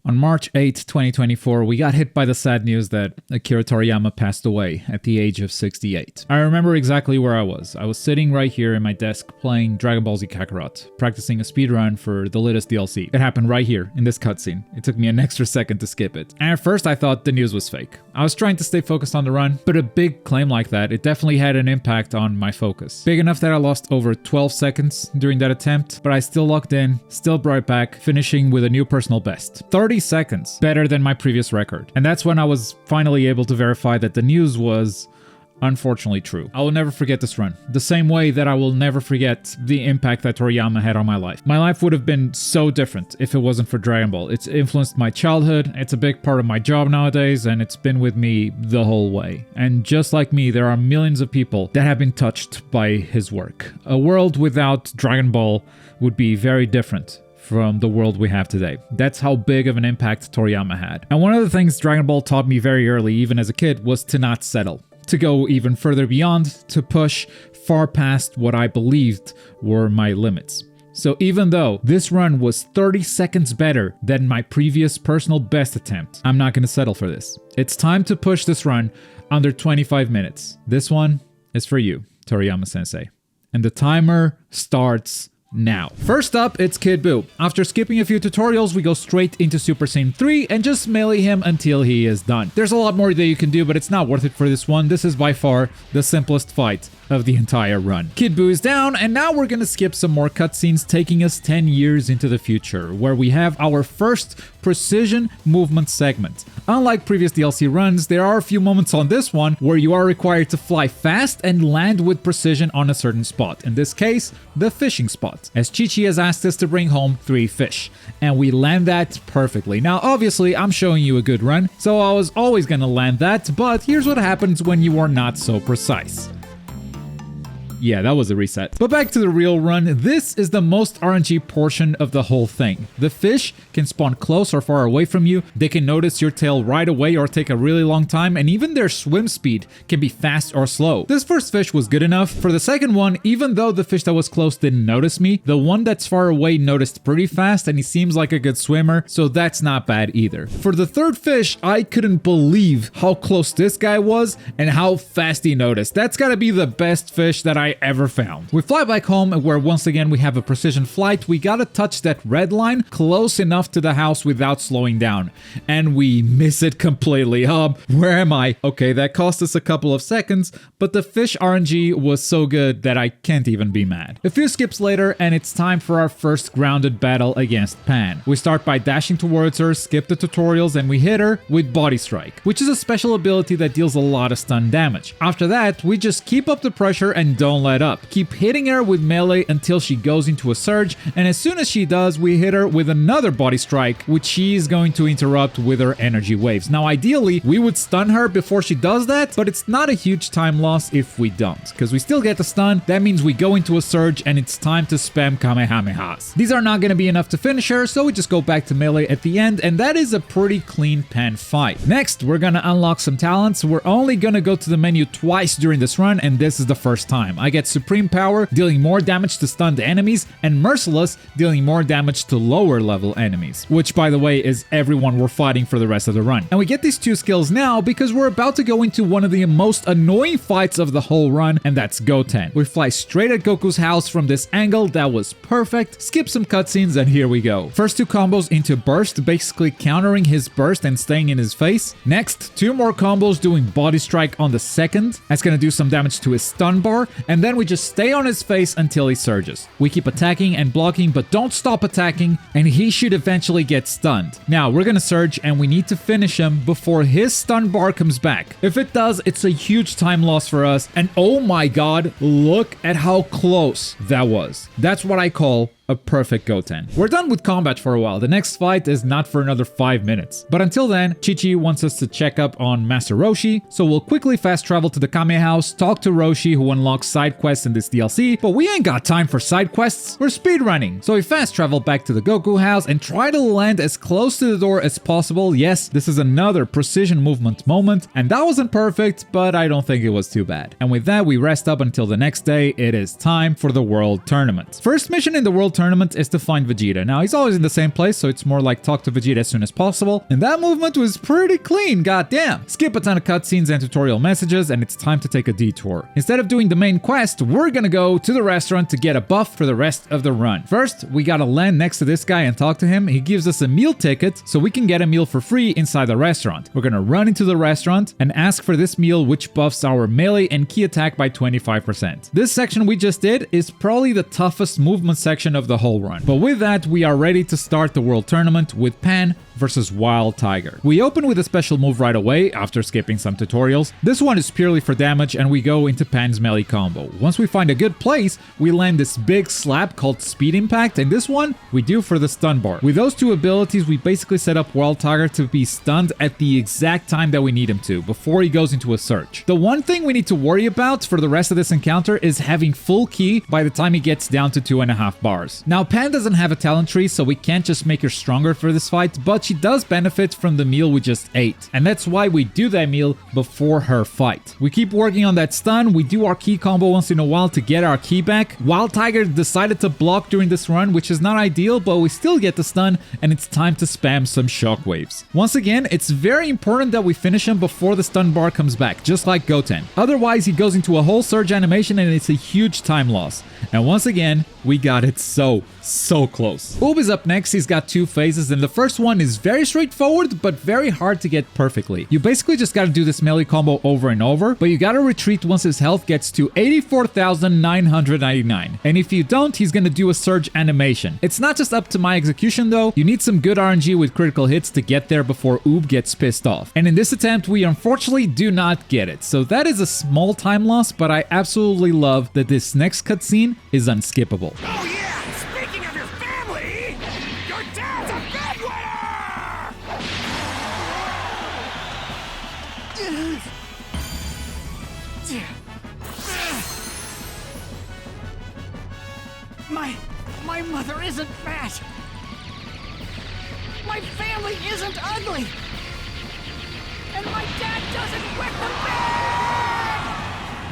On March 8, 2024, we got hit by the sad news that Akira Toriyama passed away at the age of 68. I remember exactly where I was. I was sitting right here in my desk playing Dragon Ball Z Kakarot, practicing a speedrun for the latest DLC. It happened right here in this cutscene. It took me an extra second to skip it. And at first I thought the news was fake. I was trying to stay focused on the run, but a big claim like that, it definitely had an impact on my focus. Big enough that I lost over 12 seconds during that attempt, but I still locked in, still brought back, finishing with a new personal best. 30 seconds, better than my previous record. And that's when I was finally able to verify that the news was unfortunately true. I will never forget this run, the same way that I will never forget the impact that Toriyama had on my life. My life would have been so different if it wasn't for Dragon Ball. It's influenced my childhood, it's a big part of my job nowadays, and it's been with me the whole way. And just like me, there are millions of people that have been touched by his work. A world without Dragon Ball would be very different from the world we have today. That's how big of an impact Toriyama had. And one of the things Dragon Ball taught me very early, even as a kid, was to not settle. To go even further beyond, to push far past what I believed were my limits. So even though this run was 30 seconds better than my previous personal best attempt, I'm not gonna settle for this. It's time to push this run under 25 minutes. This one is for you, Toriyama-sensei. And the timer starts now. First up, it's Kid Buu. After skipping a few tutorials, we go straight into Super Saiyan 3 and just melee him until he is done. There's a lot more that you can do, but it's not worth it for this one. This is by far the simplest fight of the entire run. Kid Buu is down, and now we're gonna skip some more cutscenes, taking us 10 years into the future, where we have our first precision movement segment. Unlike previous DLC runs, there are a few moments on this one where you are required to fly fast and land with precision on a certain spot. In this case, the fishing spot, as Chi-Chi has asked us to bring home 3 fish, and we land that perfectly. Now, obviously, I'm showing you a good run, so I was always gonna land that, but here's what happens when you are not so precise. Yeah, that was a reset. But back to the real run, this is the most RNG portion of the whole thing. The fish can spawn close or far away from you, they can notice your tail right away or take a really long time, and even their swim speed can be fast or slow. This first fish was good enough. For the second one, even though the fish that was close didn't notice me, the one that's far away noticed pretty fast, and he seems like a good swimmer, so that's not bad either. For the third fish, I couldn't believe how close this guy was and how fast he noticed. That's gotta be the best fish that I ever found. We fly back home, where once again we have a precision flight. We gotta touch that red line close enough to the house without slowing down, and we miss it completely. Where am I? Okay, that cost us a couple of seconds, but the fish RNG was so good that I can't even be mad. A few skips later, and it's time for our first grounded battle against Pan. We start by dashing towards her, skip the tutorials, and we hit her with Body Strike, which is a special ability that deals a lot of stun damage. After that, we just keep up the pressure and don't let up. Keep hitting her with melee until she goes into a surge, and as soon as she does, we hit her with another Body Strike, which she is going to interrupt with her energy waves. Now ideally, we would stun her before she does that, but it's not a huge time loss if we don't, because we still get the stun. That means we go into a surge and it's time to spam Kamehamehas. These are not going to be enough to finish her, so we just go back to melee at the end, and that is a pretty clean Pan fight. Next, we're gonna unlock some talents. We're only gonna go to the menu twice during this run, and this is the first time. I get Supreme Power, dealing more damage to stunned enemies, and Merciless, dealing more damage to lower level enemies, which by the way is everyone we're fighting for the rest of the run. And we get these 2 skills now because we're about to go into one of the most annoying fights of the whole run, and that's Goten. We fly straight at Goku's house from this angle. That was perfect. Skip some cutscenes and here we go. First 2 combos into Burst, basically countering his burst and staying in his face. Next, 2 more combos doing Body Strike on the second. That's gonna do some damage to his stun bar, and then we just stay on his face until he surges. We keep attacking and blocking, but don't stop attacking, and he should eventually get stunned. Now, we're gonna surge, and we need to finish him before his stun bar comes back. If it does, it's a huge time loss for us, and oh my god, look at how close that was. That's what I call a perfect Goten. We're done with combat for a while. The next fight is not for another 5 minutes. But until then, Chi-Chi wants us to check up on Master Roshi, so we'll quickly fast travel to the Kame house, talk to Roshi who unlocks side quests in this DLC, but we ain't got time for side quests, we're speedrunning. So we fast travel back to the Goku house and try to land as close to the door as possible. Yes, this is another precision movement moment, and that wasn't perfect, but I don't think it was too bad. And with that, we rest up until the next day. It is time for the World Tournament. First mission in the World tournament is to find Vegeta. Now, he's always in the same place, so it's more like talk to Vegeta as soon as possible. And that movement was pretty clean, goddamn. Skip a ton of cutscenes and tutorial messages, and it's time to take a detour. Instead of doing the main quest, we're gonna go to the restaurant to get a buff for the rest of the run. First, we gotta land next to this guy and talk to him. He gives us a meal ticket, so we can get a meal for free inside the restaurant. We're gonna run into the restaurant and ask for this meal, which buffs our melee and ki attack by 25%. This section we just did is probably the toughest movement section of the whole run. But with that, we are ready to start the World Tournament with Pan versus Wild Tiger. We open with a special move right away after skipping some tutorials. This one is purely for damage and we go into Pan's melee combo. Once we find a good place, we land this big slap called Speed Impact, and this one we do for the stun bar. With those two abilities, we basically set up Wild Tiger to be stunned at the exact time that we need him to, before he goes into a surge. The one thing we need to worry about for the rest of this encounter is having full ki by the time he gets down to 2.5 bars. Now, Pan doesn't have a talent tree, so we can't just make her stronger for this fight, but she does benefit from the meal we just ate. And that's why we do that meal before her fight. We keep working on that stun, we do our ki combo once in a while to get our ki back. Wild Tiger decided to block during this run, which is not ideal, but we still get the stun, and it's time to spam some shockwaves. Once again, it's very important that we finish him before the stun bar comes back, just like Goten. Otherwise, he goes into a whole surge animation and it's a huge time loss. And once again, we got it so close. Oob is up next. He's got two phases, and the first one is very straightforward, but very hard to get perfectly. You basically just gotta do this melee combo over and over, but you gotta retreat once his health gets to 84,999. And if you don't, he's gonna do a surge animation. It's not just up to my execution though. You need some good RNG with critical hits to get there before Oob gets pissed off. And in this attempt, we unfortunately do not get it. So that is a small time loss, but I absolutely love that this next cutscene is unskippable. Oh yeah! Speaking of your family, your dad's a bedwetter! My mother isn't fat. My family isn't ugly. And my dad doesn't wet the bed!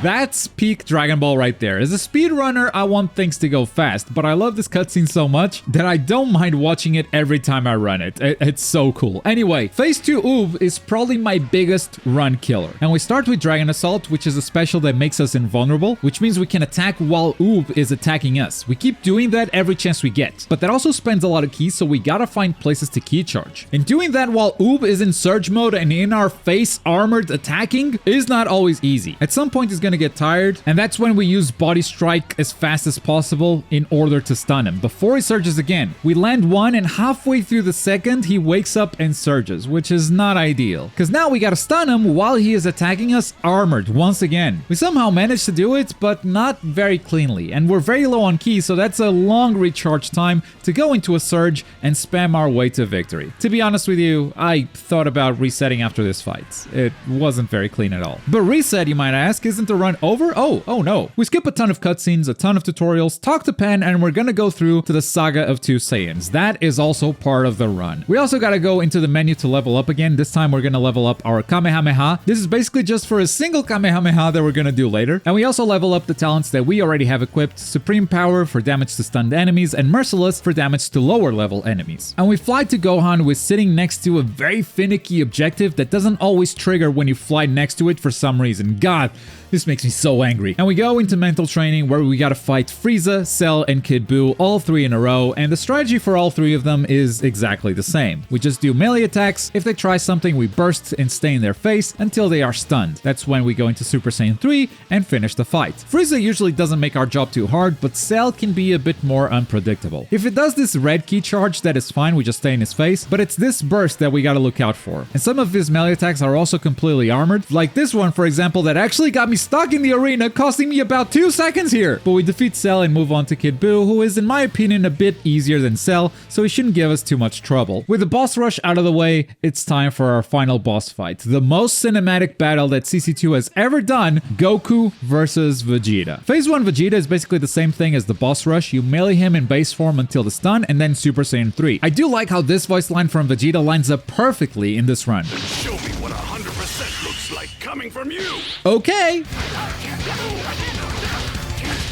That's peak Dragon Ball right there. As a speedrunner, I want things to go fast, but I love this cutscene so much that I don't mind watching it every time I run it. It's so cool. Anyway, Phase 2 Oob is probably my biggest run killer. And we start with Dragon Assault, which is a special that makes us invulnerable, which means we can attack while Oob is attacking us. We keep doing that every chance we get, but that also spends a lot of ki, so we gotta find places to ki charge. And doing that while Oob is in surge mode and in our face armored attacking is not always easy. At some point, he's gonna get tired, and that's when we use Body Strike as fast as possible in order to stun him before he surges again. We land one, and halfway through the second, he wakes up and surges, which is not ideal, because now we gotta stun him while he is attacking us armored once again. We somehow managed to do it, but not very cleanly, and we're very low on ki, so that's a long recharge time to go into a surge and spam our way to victory. To be honest with you, I thought about resetting after this fight. It wasn't very clean at all. But reset, you might ask, isn't the run over? Oh no. We skip a ton of cutscenes, a ton of tutorials, talk to Pan, and we're gonna go through to the Saga of Two Saiyans. That is also part of the run. We also gotta go into the menu to level up again. This time we're gonna level up our Kamehameha. This is basically just for a single Kamehameha that we're gonna do later. And we also level up the talents that we already have equipped: Supreme Power for damage to stunned enemies, and Merciless for damage to lower level enemies. And we fly to Gohan with sitting next to a very finicky objective that doesn't always trigger when you fly next to it for some reason. God, this makes me so angry. And we go into mental training where we gotta fight Frieza, Cell, and Kid Buu, all three in a row, and the strategy for all three of them is exactly the same. We just do melee attacks. If they try something, we burst and stay in their face until they are stunned. That's when we go into Super Saiyan 3 and finish the fight. Frieza usually doesn't make our job too hard, but Cell can be a bit more unpredictable. If it does this red ki charge, that is fine, we just stay in his face, but it's this burst that we gotta look out for. And some of his melee attacks are also completely armored, like this one, for example, that actually got me stuck in the arena, costing me about 2 seconds here. But we defeat Cell and move on to Kid Buu, who is in my opinion a bit easier than Cell, so he shouldn't give us too much trouble. With the boss rush out of the way, it's time for our final boss fight. The most cinematic battle that CC2 has ever done, Goku versus Vegeta. Phase 1 Vegeta is basically the same thing as the boss rush. You melee him in base form until the stun, and then Super Saiyan 3. I do like how this voice line from Vegeta lines up perfectly in this run. Show me what 100% looks like coming from you! Okay!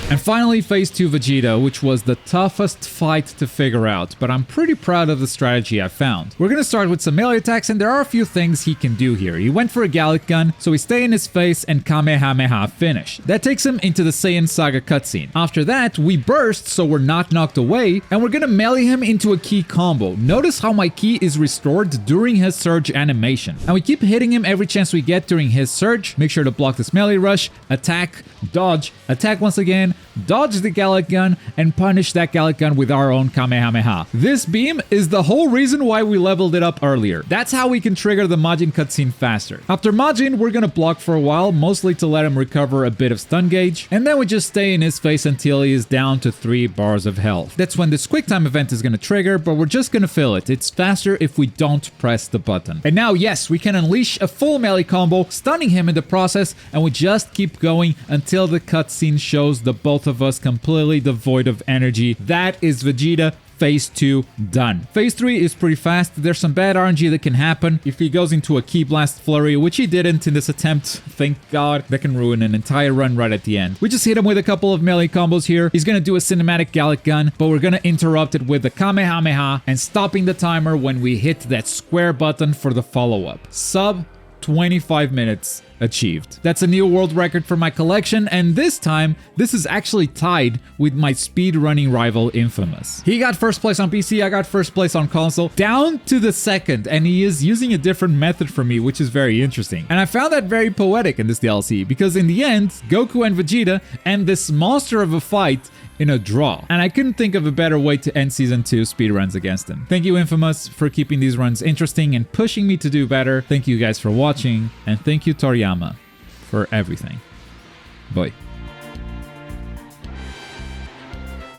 And finally, Phase 2 Vegeta, which was the toughest fight to figure out, but I'm pretty proud of the strategy I found. We're gonna start with some melee attacks, and there are a few things he can do here. He went for a Gallic Gun, so we stay in his face and Kamehameha finish. That takes him into the Saiyan Saga cutscene. After that, we burst so we're not knocked away, and we're gonna melee him into a ki combo. Notice how my ki is restored during his surge animation. And we keep hitting him every chance we get during his surge. Make sure to block this melee rush, attack, dodge, attack once again, dodge the Gallic Gun, and punish that Gallic Gun with our own Kamehameha. This beam is the whole reason why we leveled it up earlier. That's how we can trigger the Majin cutscene faster. After Majin, we're gonna block for a while, mostly to let him recover a bit of stun gauge, and then we just stay in his face until he is down to 3 bars of health. That's when this quick time event is gonna trigger, but we're just gonna fill it. It's faster if we don't press the button. And now, yes, we can unleash a full melee combo, stunning him in the process, and we just keep going until the cutscene shows the both of us completely devoid of energy. That is Vegeta. Phase 2 done. Phase 3 is pretty fast. There's some bad RNG that can happen if he goes into a Ki Blast Flurry, which he didn't in this attempt. Thank God. That can ruin an entire run right at the end. We just hit him with a couple of melee combos here. He's gonna do a cinematic Gallic Gun, but we're gonna interrupt it with the Kamehameha and stopping the timer when we hit that square button for the follow-up. Sub 25 minutes achieved. That's a new world record for my collection, and this time, this is actually tied with my speedrunning rival Infamous. He got first place on PC, I got first place on console, down to the second, and he is using a different method for me, which is very interesting. And I found that very poetic in this DLC, because in the end, Goku and Vegeta end this monster of a fight in a draw. And I couldn't think of a better way to end Season 2 speedruns against him. Thank you, Infamous, for keeping these runs interesting and pushing me to do better. Thank you guys for watching, and thank you, Toriyama, for everything. Bye.